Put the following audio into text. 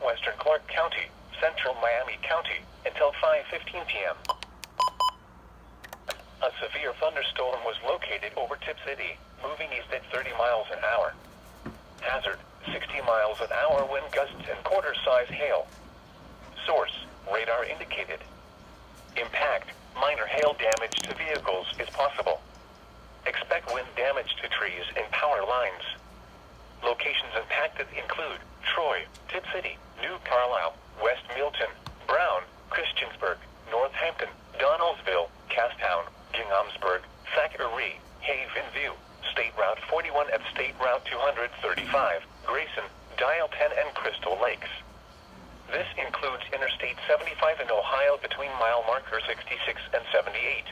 southwestern Clark County, central Miami County, until 5:15 p.m. A severe thunderstorm was located over Tip City, moving east at 30 miles an hour. Hazard, 60 miles an hour wind gusts and quarter-size hail. Source, radar indicated. Impact, minor hail damage to vehicles is possible. Expect wind damage to trees and power lines. Locations impacted include Troy, Tip City, New Carlisle, West Milton, Brown, Christiansburg, Northampton, Donnellsville, Castown, Ginghamsburg, Thackeray, Haven View, State Route 41 and State Route 235, Grayson, Dial 10 and Crystal Lakes. This includes Interstate 75 in Ohio between mile marker 66 and 78.